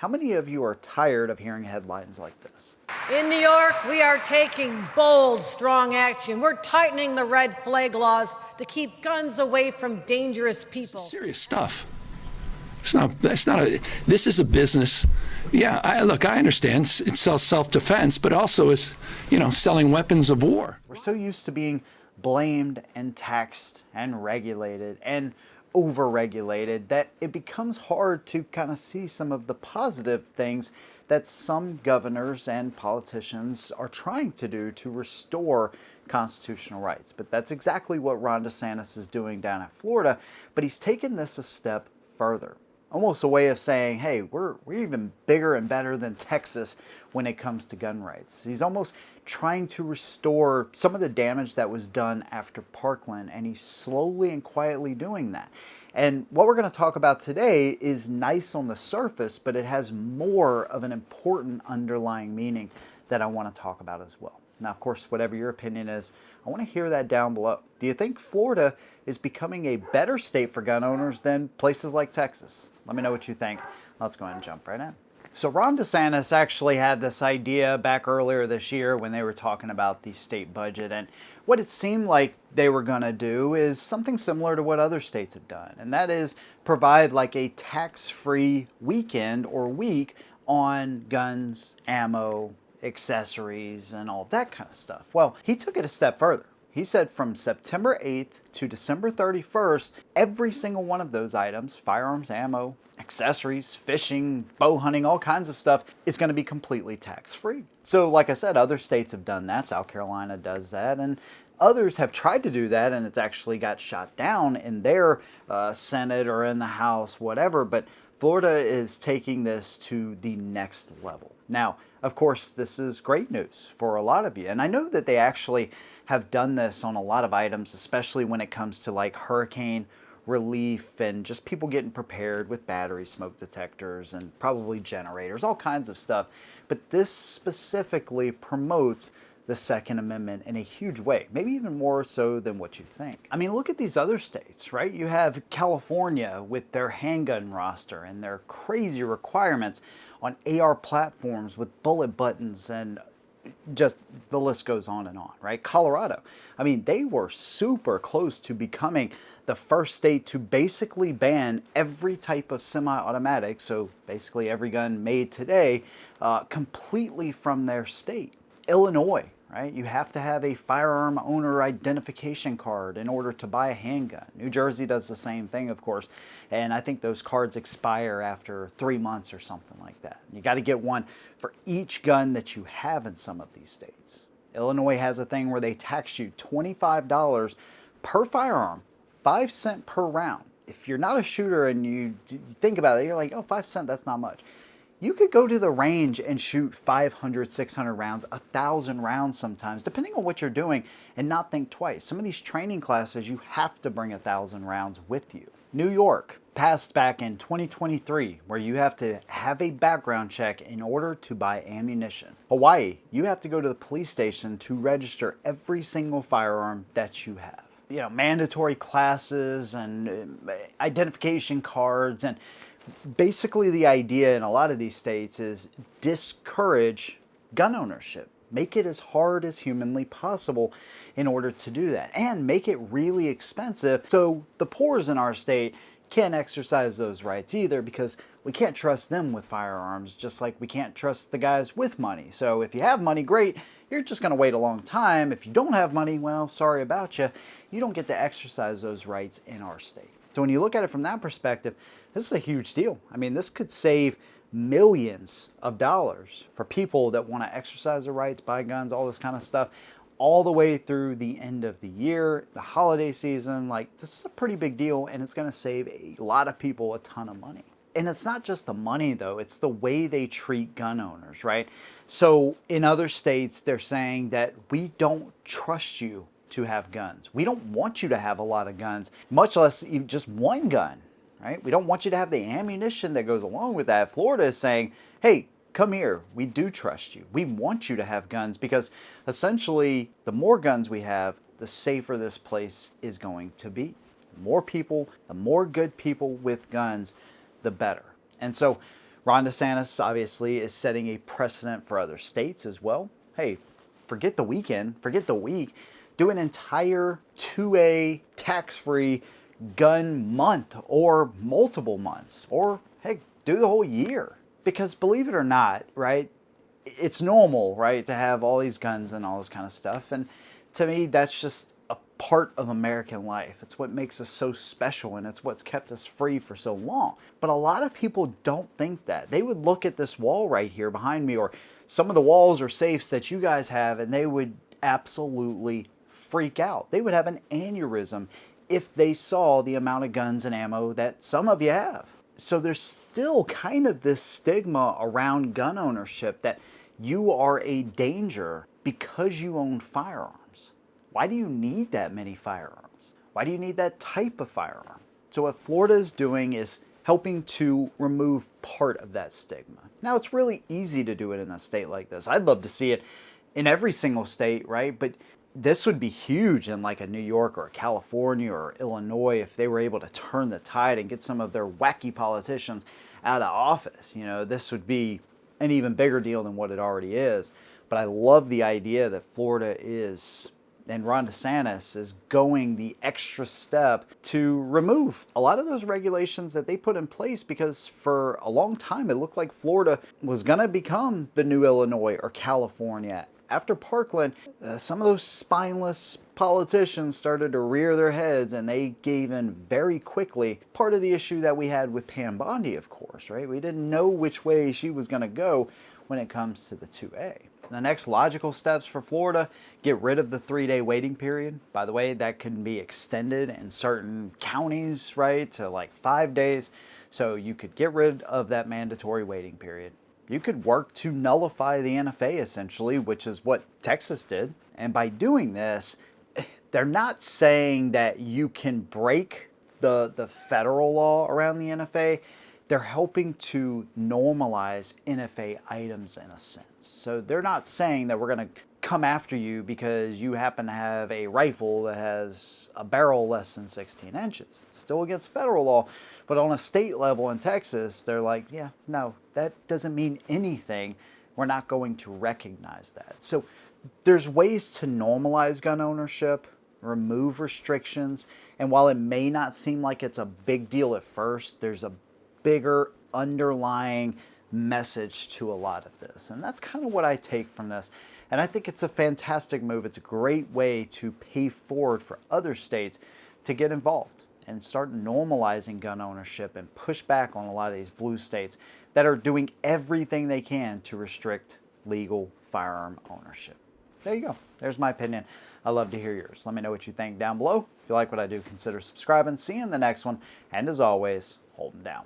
How many of you are tired of hearing headlines like this? In New York, we are taking bold, strong action. We're tightening the red flag laws to keep guns away from dangerous people. Serious stuff. This is a business. Yeah, I understand it sells self-defense, but also is, selling weapons of war. We're so used to being blamed and taxed and regulated and over-regulated that it becomes hard to kind of see some of the positive things that some governors and politicians are trying to do to restore constitutional rights. But that's exactly what Ron DeSantis is doing down in Florida, but he's taken this a step further. Almost a way of saying, hey, we're even bigger and better than Texas when it comes to gun rights. He's almost trying to restore some of the damage that was done after Parkland, and he's slowly and quietly doing that. And what we're going to talk about today is nice on the surface, but it has more of an important underlying meaning that I want to talk about as well. Now, of course, whatever your opinion is, I want to hear that down below. Do you think Florida is becoming a better state for gun owners than places like Texas? Let me know what you think. Let's go ahead and jump right in. So Ron DeSantis actually had this idea back earlier this year when they were talking about the state budget, and what it seemed like they were going to do is something similar to what other states have done, and that is provide like a tax-free weekend or week on guns, ammo, accessories, and all that kind of stuff. Well, he took it a step further. He said from September 8th to December 31st, every single one of those items, firearms, ammo, accessories, fishing, bow hunting, all kinds of stuff, is going to be completely tax-free. So like I said, other states have done that. South Carolina does that, and others have tried to do that, and it's actually got shot down in their Senate or in the House, whatever. But Florida is taking this to the next level. Now, of course, this is great news for a lot of you. And I know that they actually have done this on a lot of items, especially when it comes to like hurricane relief and just people getting prepared with battery smoke detectors and probably generators, all kinds of stuff. But this specifically promotes the Second Amendment in a huge way, maybe even more so than what you think. I mean, look at these other states, right? You have California with their handgun roster and their crazy requirements on AR platforms with bullet buttons, and just the list goes on and on, right? Colorado, I mean, they were super close to becoming the first state to basically ban every type of semi-automatic, so basically every gun made today, completely from their state. Illinois, right? You have to have a firearm owner identification card in order to buy a handgun. New Jersey does the same thing, of course, and I think those cards expire after 3 months or something like that. You got to get one for each gun that you have in some of these states. Illinois has a thing where they tax you $25 per firearm, 5 cents per round. If you're not a shooter and you think about it, you're like, oh, 5 cents, that's not much. You could go to the range and shoot 500, 600 rounds, 1,000 rounds sometimes, depending on what you're doing, and not think twice. Some of these training classes, you have to bring 1,000 rounds with you. New York passed back in 2023, where you have to have a background check in order to buy ammunition. Hawaii, you have to go to the police station to register every single firearm that you have. You know, mandatory classes and identification cards, and basically the idea in a lot of these states is discourage gun ownership. Make it as hard as humanly possible in order to do that, and make it really expensive so the poors in our state can't exercise those rights either, because we can't trust them with firearms, just like we can't trust the guys with money. So if you have money, great, you're just going to wait a long time. If you don't have money, well, sorry about you. You don't get to exercise those rights in our state. So when you look at it from that perspective, this is a huge deal. I mean, this could save millions of dollars for people that want to exercise their rights, buy guns, all this kind of stuff, all the way through the end of the year, the holiday season. Like, this is a pretty big deal, and it's going to save a lot of people a ton of money. And it's not just the money, though. It's the way they treat gun owners, right? So in other states, they're saying that we don't trust you to have guns. We don't want you to have a lot of guns, much less even just one gun, right? We don't want you to have the ammunition that goes along with that. Florida is saying, hey, come here. We do trust you. We want you to have guns, because essentially the more guns we have, the safer this place is going to be. The more people, the more good people with guns, the better. And so Ron DeSantis obviously is setting a precedent for other states as well. Hey, forget the weekend, forget the week. Do an entire 2A tax-free gun month or multiple months, or heck, do the whole year. Because believe it or not, right, it's normal, right, to have all these guns and all this kind of stuff. And to me, that's just a part of American life. It's what makes us so special, and it's what's kept us free for so long. But a lot of people don't think that. They would look at this wall right here behind me, or some of the walls or safes that you guys have, and they would absolutely freak out. They would have an aneurysm if they saw the amount of guns and ammo that some of you have. So there's still kind of this stigma around gun ownership that you are a danger because you own firearms. Why do you need that many firearms? Why do you need that type of firearm? So what Florida is doing is helping to remove part of that stigma. Now, it's really easy to do it in a state like this. I'd love to see it in every single state, right? But this would be huge in like a New York or a California or Illinois if they were able to turn the tide and get some of their wacky politicians out of office. You know, this would be an even bigger deal than what it already is. But I love the idea that Florida is, and Ron DeSantis is going the extra step to remove a lot of those regulations that they put in place, because for a long time it looked like Florida was going to become the new Illinois or California. After Parkland, some of those spineless politicians started to rear their heads, and they gave in very quickly. Part of the issue that we had with Pam Bondi, of course, right? We didn't know which way she was going to go when it comes to the 2A. The next logical steps for Florida: get rid of the 3-day waiting period. By the way, that can be extended in certain counties, right, to like 5 days. So you could get rid of that mandatory waiting period. You could work to nullify the NFA, essentially, which is what Texas did. And by doing this, they're not saying that you can break the federal law around the NFA. They're helping to normalize NFA items in a sense. So they're not saying that we're going to come after you because you happen to have a rifle that has a barrel less than 16 inches. It's still against federal law. But on a state level in Texas, they're like, yeah, no, that doesn't mean anything. We're not going to recognize that. So there's ways to normalize gun ownership, remove restrictions. And while it may not seem like it's a big deal at first, there's a bigger underlying message to a lot of this. And that's kind of what I take from this. And I think it's a fantastic move. It's a great way to pay forward for other states to get involved and start normalizing gun ownership and push back on a lot of these blue states that are doing everything they can to restrict legal firearm ownership. There you go. There's my opinion. I'd love to hear yours. Let me know what you think down below. If you like what I do, consider subscribing. See you in the next one. And as always, hold them down.